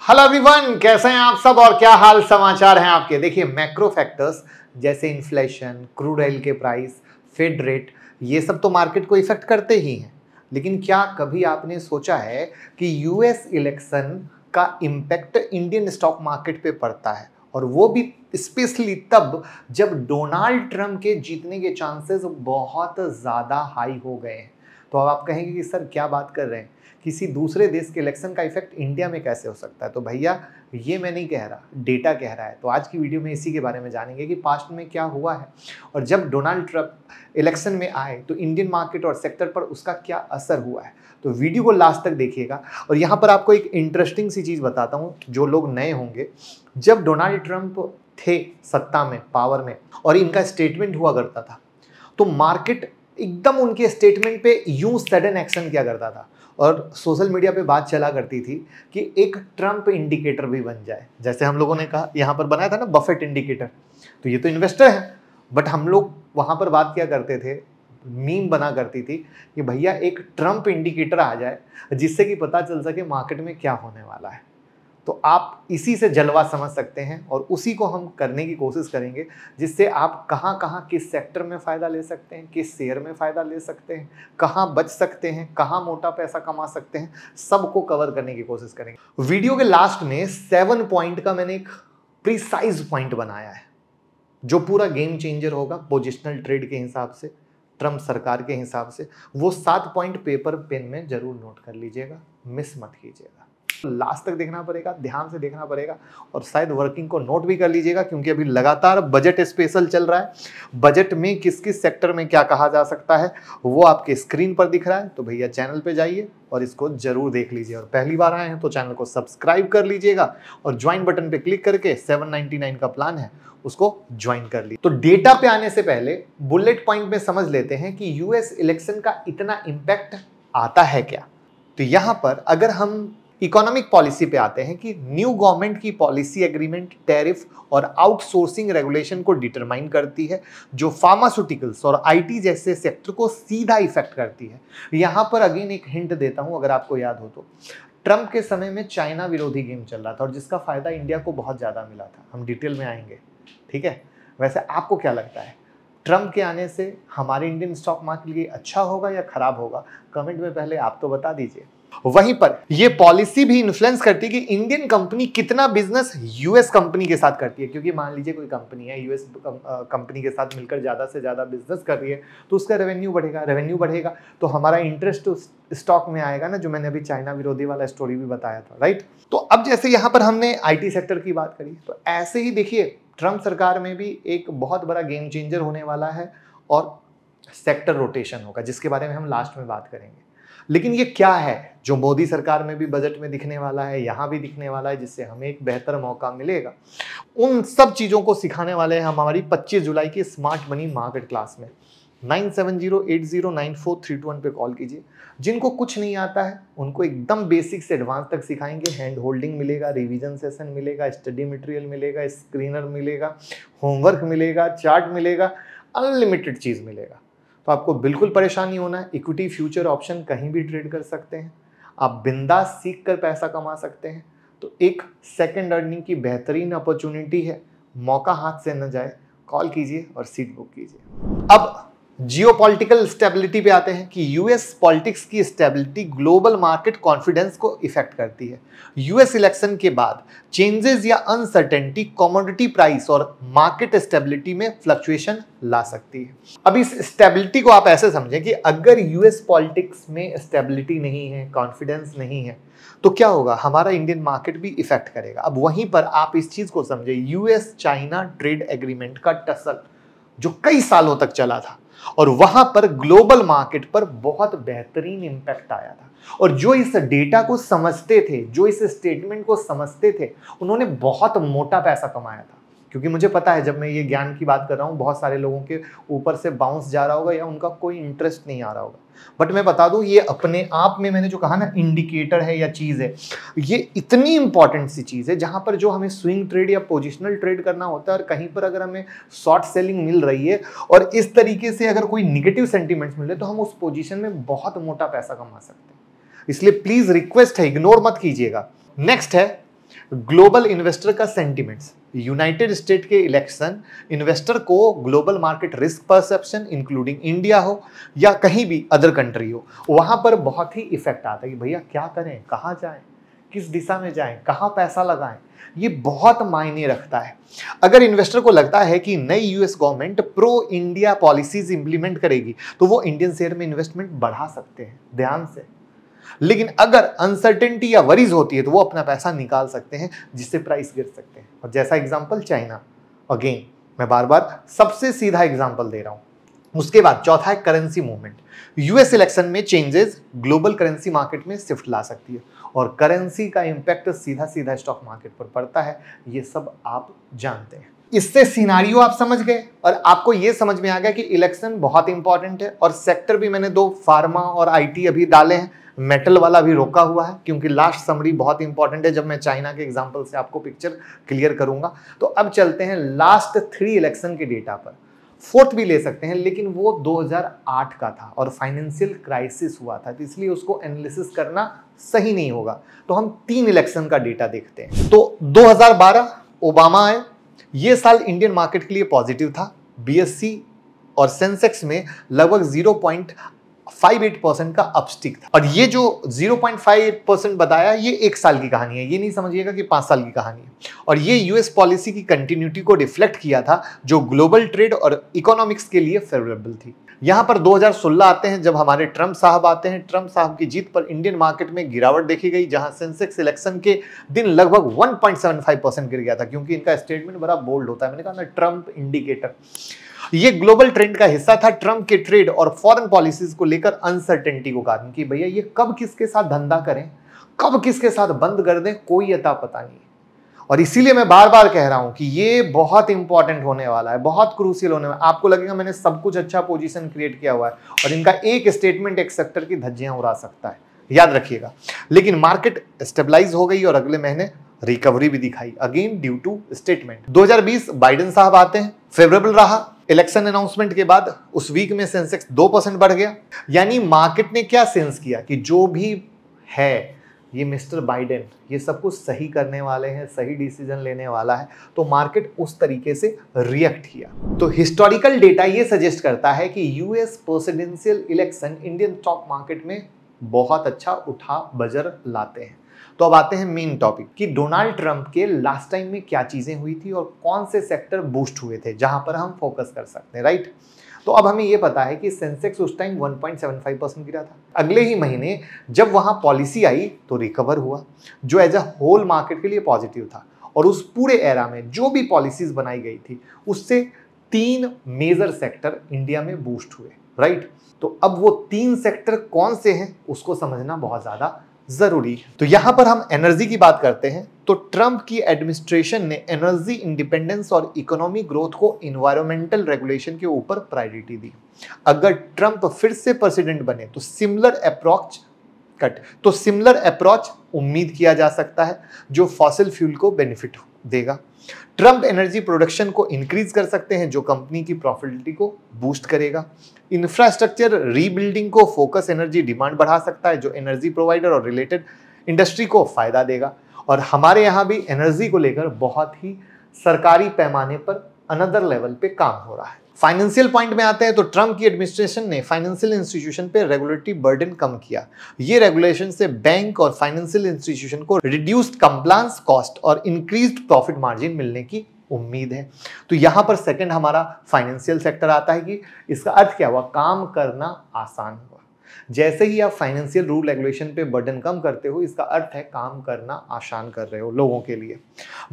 Hello everyone, कैसे हैं आप सब और क्या हाल समाचार हैं आपके। देखिए, मैक्रो फैक्टर्स जैसे इन्फ्लेशन, क्रूड ऑयल के प्राइस, फेड रेट, ये सब तो मार्केट को इफेक्ट करते ही हैं। लेकिन क्या कभी आपने सोचा है कि यूएस इलेक्शन का इम्पैक्ट इंडियन स्टॉक मार्केट पे पड़ता है, और वो भी स्पेशली तब जब डोनाल्ड ट्रंप के जीतने के चांसेस बहुत ज़्यादा हाई हो गए हैं। तो अब आप कहेंगे कि सर क्या बात कर रहे हैं, किसी दूसरे देश के इलेक्शन का इफेक्ट इंडिया में कैसे हो सकता है। तो भैया, ये मैं नहीं कह रहा, डेटा कह रहा है। तो आज की वीडियो में इसी के बारे में जानेंगे कि पास्ट में क्या हुआ है, और जब डोनाल्ड ट्रंप इलेक्शन में आए तो इंडियन मार्केट और सेक्टर पर उसका क्या असर हुआ है। तो वीडियो को लास्ट तक देखिएगा। और यहाँ पर आपको एक इंटरेस्टिंग सी चीज़ बताता हूँ, जो लोग नए होंगे, जब डोनाल्ड ट्रंप थे सत्ता में, पावर में, और इनका स्टेटमेंट हुआ करता था, तो मार्केट एकदम उनके स्टेटमेंट पे यूं सडन एक्शन किया करता था, और सोशल मीडिया पे बात चला करती थी कि एक ट्रंप इंडिकेटर भी बन जाए। जैसे हम लोगों ने कहा, यहाँ पर बनाया था ना बफेट इंडिकेटर, तो ये तो इन्वेस्टर है, बट हम लोग वहाँ पर बात किया करते थे, मीम बना करती थी कि भैया एक ट्रंप इंडिकेटर आ जाए जिससे कि पता चल सके मार्केट में क्या होने वाला है। तो आप इसी से जलवा समझ सकते हैं, और उसी को हम करने की कोशिश करेंगे, जिससे आप कहाँ कहाँ किस सेक्टर में फ़ायदा ले सकते हैं, किस शेयर में फ़ायदा ले सकते हैं, कहाँ बच सकते हैं, कहाँ मोटा पैसा कमा सकते हैं, सबको कवर करने की कोशिश करेंगे। वीडियो के लास्ट में 7 पॉइंट का मैंने एक प्रिसाइज पॉइंट बनाया है, जो पूरा गेम चेंजर होगा पोजिशनल ट्रेड के हिसाब से, ट्रंप सरकार के हिसाब से। वो 7 पॉइंट पेपर पेन में जरूर नोट कर लीजिएगा, मिस मत कीजिएगा। लास्ट तक देखना पड़ेगा, ध्यान से देखना पड़ेगा, और शायद वर्किंग को नोट भी कर लीजिएगा, क्योंकि अभी लगातार बजट स्पेशल चल रहा है। बजट में किस किस सेक्टर में क्या कहा जा सकता है वो आपके स्क्रीन पर दिख रहा है। तो भैया चैनल पे जाइए और इसको जरूर देख लीजिए, और पहली बार आए हैं तो चैनल को सब्सक्राइब कर लीजिएगा, और ज्वाइन बटन पे क्लिक करके 799 का प्लान है उसको ज्वाइन कर लीजिए। तो डेटा पे आने से पहले बुलेट पॉइंट में समझ लेते हैं कि यूएस इलेक्शन का इतना इंपैक्ट आता है क्या। तो यहां पर अगर हम इकोनॉमिक पॉलिसी पे आते हैं कि न्यू गवर्नमेंट की पॉलिसी, एग्रीमेंट, टैरिफ और आउटसोर्सिंग रेगुलेशन को डिटरमाइन करती है, जो फार्मास्यूटिकल्स और आईटी जैसे सेक्टर को सीधा इफेक्ट करती है। यहां पर अगेन एक हिंट देता हूं, अगर आपको याद हो तो ट्रंप के समय में चाइना विरोधी गेम चल रहा था, और जिसका फायदा इंडिया को बहुत ज्यादा मिला था। हम डिटेल में आएंगे, ठीक है। वैसे आपको क्या लगता है, ट्रंप के आने से हमारे इंडियन स्टॉक मार्केट के लिए अच्छा होगा या खराब होगा? कमेंट में पहले आप तो बता दीजिए। वहीं पर यह पॉलिसी भी इन्फ्लुएंस करती है कि इंडियन कंपनी कितना बिजनेस यूएस कंपनी के साथ करती है। क्योंकि मान लीजिए कोई कंपनी है यूएस कंपनी के साथ मिलकर ज्यादा से ज्यादा बिजनेस कर रही है, तो उसका रेवेन्यू बढ़ेगा, रेवेन्यू बढ़ेगा तो हमारा इंटरेस्ट स्टॉक में आएगा ना, जो मैंने अभी चाइना विरोधी वाला स्टोरी भी बताया था, राइट। तो अब जैसे यहां पर हमने आईटी सेक्टर की बात करी, तो ऐसे ही देखिए ट्रंप सरकार में भी एक बहुत बड़ा गेम चेंजर होने वाला है, और सेक्टर रोटेशन होगा, जिसके बारे में हम लास्ट में बात करेंगे। लेकिन ये क्या है जो मोदी सरकार में भी बजट में दिखने वाला है, यहां भी दिखने वाला है, जिससे हमें एक बेहतर मौका मिलेगा, उन सब चीजों को सिखाने वाले हैं हमारी 25 जुलाई की स्मार्ट मनी मार्केट क्लास में। 9708094321 पे कॉल कीजिए। जिनको कुछ नहीं आता है उनको एकदम बेसिक से एडवांस तक सिखाएंगे। हैंड होल्डिंग मिलेगा, रिवीजन सेशन मिलेगा, स्टडी मटेरियल मिलेगा, स्क्रीनर मिलेगा, होमवर्क मिलेगा, चार्ट मिलेगा, अनलिमिटेड चीज मिलेगा। तो आपको बिल्कुल परेशान नहीं होना है। इक्विटी, फ्यूचर, ऑप्शन कहीं भी ट्रेड कर सकते हैं आप, बिंदास सीख कर पैसा कमा सकते हैं। तो एक सेकंड अर्निंग की बेहतरीन अपॉर्चुनिटी है, मौका हाथ से न जाए। कॉल कीजिए और सीट बुक कीजिए। अब जियोपॉलिटिकल स्टेबिलिटी पे आते हैं कि यूएस पॉलिटिक्स की स्टेबिलिटी ग्लोबल मार्केट कॉन्फिडेंस को इफेक्ट करती है। यूएस इलेक्शन के बाद चेंजेस या अनसर्टेनिटी कमोडिटी प्राइस और मार्केट स्टेबिलिटी में फ्लक्चुएशन ला सकती है। अब इस स्टेबिलिटी को आप ऐसे समझें कि अगर यूएस पॉलिटिक्स में स्टेबिलिटी नहीं है, कॉन्फिडेंस नहीं है, तो क्या होगा, हमारा इंडियन मार्केट भी इफेक्ट करेगा। अब वहीं पर आप इस चीज को समझे, यूएस चाइना ट्रेड एग्रीमेंट का टसल जो कई सालों तक चला था, और वहां पर ग्लोबल मार्केट पर बहुत बेहतरीन इंपैक्ट आया था। और जो इस डेटा को समझते थे, जो इस स्टेटमेंट को समझते थे, उन्होंने बहुत मोटा पैसा कमाया था। क्योंकि मुझे पता है, जब मैं ये ज्ञान की बात कर रहा हूँ, बहुत सारे लोगों के ऊपर से बाउंस जा रहा होगा या उनका कोई इंटरेस्ट नहीं आ रहा होगा। बट मैं बता दूं, ये अपने आप में मैंने जो कहा ना, इंडिकेटर है या चीज है, ये इतनी इंपॉर्टेंट सी चीज है, जहां पर जो हमें स्विंग ट्रेड या पोजिशनल ट्रेड करना होता है, और कहीं पर अगर हमें शॉर्ट सेलिंग मिल रही है और इस तरीके से अगर कोई निगेटिव सेंटीमेंट्स मिले, तो हम उस पोजीशन में बहुत मोटा पैसा कमा सकते हैं। इसलिए प्लीज रिक्वेस्ट है, इग्नोर मत कीजिएगा। नेक्स्ट है ग्लोबल इन्वेस्टर का सेंटिमेंट्स, यूनाइटेड स्टेट के इलेक्शन इन्वेस्टर को global market risk perception including India हो या कहीं भी अदर कंट्री हो, वहां पर बहुत ही इफेक्ट आता है कि भैया क्या करें, कहां जाएं, किस दिशा में जाएं, कहां पैसा लगाएं। ये बहुत मायने रखता है। अगर इन्वेस्टर को लगता है कि नई US government pro India policies implement करेगी तो वो इंडियन शेयर में इन्वेस्टमेंट बढ़ा सकते हैं ध्यान से। लेकिन अगर अनसर्टेनिटी या वरीज होती है तो वो अपना पैसा निकाल सकते हैं, जिससे प्राइस गिर सकते हैं। और जैसा एग्जांपल चाइना, अगेन मैं बार बार सबसे सीधा एग्जांपल दे रहा हूं। उसके बाद चौथा है करेंसी मूवमेंट। यूएस इलेक्शन में चेंजेस ग्लोबल करेंसी मार्केट में शिफ्ट ला सकती है और करेंसी का इंपैक्ट सीधा सीधा स्टॉक मार्केट पर पड़ता है। ये सब आप जानते हैं। इससे सिनारियो आप समझ गए और आपको ये समझ में आ गया कि इलेक्शन बहुत इंपॉर्टेंट है। और सेक्टर भी मैंने दो, फार्मा और आईटी अभी डाले हैं, मेटल वाला भी रोका हुआ है क्योंकि लास्ट समरी बहुत इंपॉर्टेंट है। जब मैं चाइना के एग्जांपल से आपको पिक्चर क्लियर करूंगा। तो अब चलते हैं लास्ट 3 इलेक्शन के डेटा पर। फोर्थ भी ले सकते हैं लेकिन वो 2008 का था और फाइनेंशियल क्राइसिस हुआ था, तो इसलिए उसको एनालिसिस करना सही नहीं होगा। तो हम 3 इलेक्शन का डेटा देखते हैं। तो 2012 ओबामा आए, ये साल इंडियन मार्केट के लिए पॉजिटिव था। बीएससी और सेंसेक्स में लगभग 0.58% का अपस्टिक था। और ये जो 0.58% बताया ये 1 साल की कहानी है, ये नहीं समझिएगा कि 5 साल की कहानी है। और ये यूएस पॉलिसी की कंटिन्यूटी को रिफ्लेक्ट किया था जो ग्लोबल ट्रेड और इकोनॉमिक्स के लिए फेवरेबल थी। यहां पर 2016 आते हैं जब हमारे ट्रंप साहब आते हैं। ट्रंप साहब की जीत पर इंडियन मार्केट में गिरावट देखी गई, जहां सेंसेक्स इलेक्शन के दिन लगभग 1.75% गिर गया था क्योंकि इनका स्टेटमेंट बड़ा बोल्ड होता है। मैंने कहा ना, ट्रंप इंडिकेटर। ये ग्लोबल ट्रेंड का हिस्सा था, ट्रंप के ट्रेड और फॉरेन पॉलिसीज को लेकर अनसर्टेनिटी को कारण कि भैया ये कब किसके साथ धंधा करें, कब किसके साथ बंद कर दें, कोई अता पता नहीं। और इसीलिए मैं बार बार कह रहा हूं कि ये बहुत इंपॉर्टेंट होने वाला है, बहुत क्रूशियल होने वाला है। आपको लगेगा मैंने सब कुछ अच्छा पोजीशन क्रिएट किया हुआ है और इनका एक स्टेटमेंट एक सेक्टर की धज्जियां उड़ा सकता है, याद रखिएगा। लेकिन मार्केट स्टेबलाइज हो गई और अगले महीने रिकवरी भी दिखाई, again due to statement. 2020 Biden साहब आते हैं, फेवरेबल रहा। इलेक्शन अनाउंसमेंट के बाद उस वीक में सेंसेक्स 2% बढ़ गया। यानी मार्केट ने क्या सेंस किया कि जो भी है ये मिस्टर बाइडेन ये सब कुछ सही करने वाले हैं, सही डिसीजन लेने वाला है, तो मार्केट उस तरीके से रिएक्ट किया। तो हिस्टोरिकल डेटा ये सजेस्ट करता है कि US presidential election Indian stock market में बहुत अच्छा उठा बजर लाते हैं। तो अब आते हैं मेन टॉपिक कि डोनाल्ड ट्रंप के लास्ट टाइम में क्या चीजें हुई थी और कौन से सेक्टर बूस्ट हुए थे जहां पर हम फोकस कर सकते हैं, राइट। तो अब हमें यह पता है कि सेंसेक्स उस टाइम 1.75% गिरा था। अगले ही महीने जब वहां पॉलिसी आई तो रिकवर हुआ, जो एज अ होल मार्केट के लिए पॉजिटिव था। और उस पूरे एरा में जो भी पॉलिसीज बनाई गई थी उससे 3 मेजर सेक्टर इंडिया में बूस्ट हुए, राइट। तो अब वो 3 सेक्टर कौन से हैं उसको समझना बहुत ज्यादा जरूरी है। तो यहां पर हम एनर्जी की बात करते हैं तो ट्रंप की एडमिनिस्ट्रेशन ने एनर्जी इंडिपेंडेंस और इकोनॉमी ग्रोथ को इन्वायरमेंटल रेगुलेशन के ऊपर प्रायोरिटी दी। अगर ट्रंप फिर से प्रेसिडेंट बने तो सिमिलर अप्रोच उम्मीद किया जा सकता है जो फॉसिल फ्यूल को बेनिफिट देगा। ट्रंप एनर्जी प्रोडक्शन को इंक्रीज कर सकते हैं जो कंपनी की प्रॉफिटेबिलिटी को बूस्ट करेगा। इंफ्रास्ट्रक्चर रीबिल्डिंग को फोकस एनर्जी डिमांड बढ़ा सकता है जो एनर्जी प्रोवाइडर और रिलेटेड इंडस्ट्री को फायदा देगा। और हमारे यहाँ भी एनर्जी को लेकर बहुत ही सरकारी पैमाने पर अनदर लेवल पे काम हो रहा है। फाइनेंशियल पॉइंट में आते हैं तो ट्रंप की एडमिनिस्ट्रेशन ने फाइनेंशियल इंस्टीट्यूशन पे रेगुलेटरी बर्डन कम किया। ये रेगुलेशन से बैंक और फाइनेंशियल इंस्टीट्यूशन को रिड्यूस्ड कंप्लायंस कॉस्ट और इंक्रीज्ड प्रॉफिट मार्जिन मिलने की उम्मीद है। तो यहां पर सेकंड हमारा फाइनेंशियल सेक्टर आता है कि इसका अर्थ क्या हुआ, काम करना आसान हुआ। जैसे ही आप फाइनेंशियल रूल रेगुलेशन पे बर्डन कम करते हो इसका अर्थ है काम करना आसान कर रहे हो लोगों के लिए।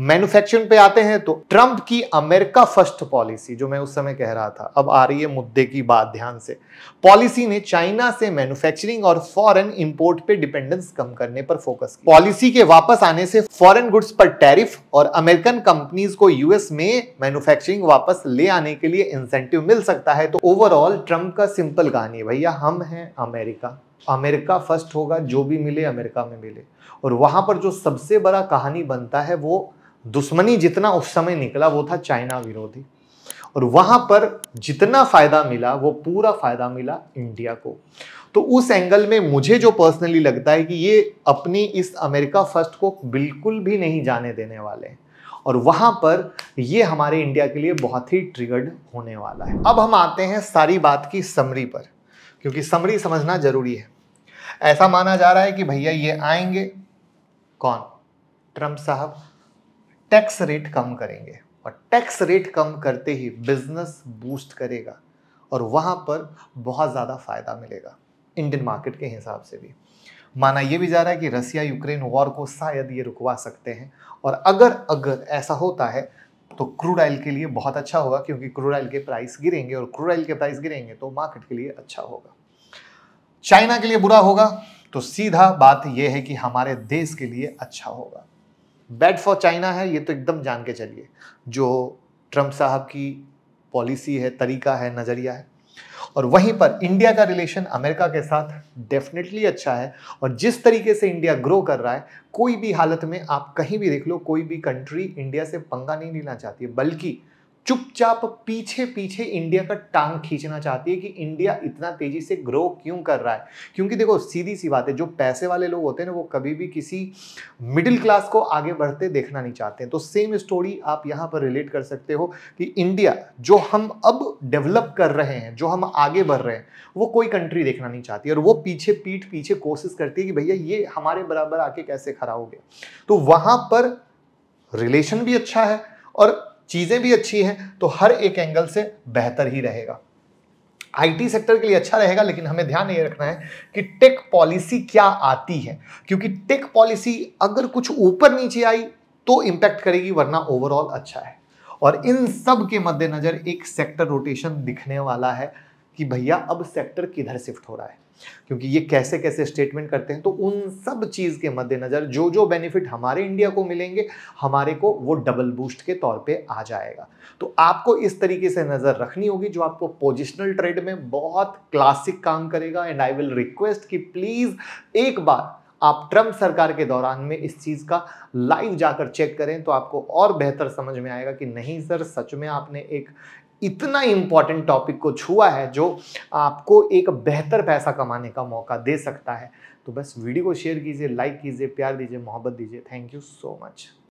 मैन्युफैक्चरिंग पे आते हैं तो ट्रंप की अमेरिका फर्स्ट पॉलिसी जो मैं उस समय कह रहा था, अब आ रही है मुद्दे की बात ध्यान से। पॉलिसी ने चाइना से मैन्युफैक्चरिंग और फॉरेन इंपोर्ट पे डिपेंडेंस कम करने पर फोकस किया। पॉलिसी के वापस आने से फॉरेन गुड्स पर टैरिफ और अमेरिकन कंपनीज को यूएस में मैन्युफैक्चरिंग वापस ले आने के लिए इंसेंटिव मिल सकता है। तो ओवरऑल ट्रंप का सिंपल कहानी है, भैया हम हैं अमेरिका फर्स्ट होगा, जो भी मिले अमेरिका में मिले। और वहां पर जो सबसे बड़ा कहानी बनता है वो दुश्मनी जितना उस समय निकला वो था चाइना विरोधी, और वहां पर जितना फायदा मिला वो पूरा फायदा मिला इंडिया को। तो उस एंगल में मुझे जो पर्सनली लगता है कि ये अपनी इस अमेरिका फर्स्ट को बिल्कुल भी नहीं जाने देने वाले हैं और वहां पर ये हमारे इंडिया के लिए बहुत ही ट्रिगर्ड होने वाला है। अब हम आते हैं सारी बात की समरी पर, क्योंकि समरी समझना जरूरी है। ऐसा माना जा रहा है कि भैया ये आएंगे, कौन? ट्रंप साहब टैक्स रेट कम करेंगे और टैक्स रेट कम करते ही बिजनेस बूस्ट करेगा और वहां पर बहुत ज्यादा फायदा मिलेगा इंडियन मार्केट के हिसाब से भी। माना यह भी जा रहा है कि रसिया यूक्रेन वॉर को शायद ये रुकवा सकते हैं और अगर ऐसा होता है तो क्रूड ऑयल के लिए बहुत अच्छा होगा, क्योंकि क्रूड ऑयल के प्राइस गिरेंगे और क्रूड ऑयल के प्राइस गिरेंगे तो मार्केट के लिए अच्छा होगा। चाइना के लिए बुरा होगा तो सीधा बात यह है कि हमारे देश के लिए अच्छा होगा। बैड फॉर चाइना है, ये तो एकदम जान के चलिए। जो ट्रंप साहब की पॉलिसी है, तरीका है, नजरिया है। और वहीं पर इंडिया का रिलेशन अमेरिका के साथ डेफिनेटली अच्छा है और जिस तरीके से इंडिया ग्रो कर रहा है, कोई भी हालत में आप कहीं भी देख लो, कोई भी कंट्री इंडिया से पंगा नहीं लेना चाहती है, बल्कि चुपचाप पीछे पीछे इंडिया का टांग खींचना चाहती है कि इंडिया इतना तेजी से ग्रो क्यों कर रहा है। क्योंकि देखो सीधी सी बात है, जो पैसे वाले लोग होते हैं ना, वो कभी भी किसी मिडिल क्लास को आगे बढ़ते देखना नहीं चाहते हैं। तो सेम स्टोरी आप यहाँ पर रिलेट कर सकते हो कि इंडिया जो हम अब डेवलप कर रहे हैं, जो हम आगे बढ़ रहे हैं, वो कोई कंट्री देखना नहीं चाहती और वो पीठ पीछे कोशिश करती है कि भैया ये हमारे बराबर आके कैसे खड़ा हो गया। तो वहां पर रिलेशन भी अच्छा है और चीजें भी अच्छी हैं, तो हर एक एंगल से बेहतर ही रहेगा। आईटी सेक्टर के लिए अच्छा रहेगा, लेकिन हमें ध्यान ये रखना है कि टेक पॉलिसी क्या आती है, क्योंकि टेक पॉलिसी अगर कुछ ऊपर नीचे आई तो इंपैक्ट करेगी, वरना ओवरऑल अच्छा है। और इन सब के मद्देनजर एक सेक्टर रोटेशन दिखने वाला है कि भैया अब सेक्टर किधर शिफ्ट हो रहा है, क्योंकि ये कैसे कैसे स्टेटमेंट करते हैं। तो उन सब चीज के मद्देनजर जो जो बेनिफिट हमारे इंडिया को मिलेंगे, हमारे को वो डबल बूस्ट के तौर पे आ जाएगा। तो आपको इस तरीके से नजर रखनी होगी, जो आपको पोजिशनल ट्रेड में बहुत क्लासिक काम करेगा। एंड आई विल रिक्वेस्ट कि प्लीज एक बार आप ट्रंप सरकार के दौरान में इस चीज का लाइव जाकर चेक करें, तो आपको और बेहतर समझ में आएगा कि नहीं सर, सच में आपने एक इतना इंपॉर्टेंट टॉपिक को छुआ है जो आपको एक बेहतर पैसा कमाने का मौका दे सकता है। तो बस वीडियो को शेयर कीजिए, लाइक कीजिए, प्यार दीजिए, मोहब्बत दीजिए। Thank you so much.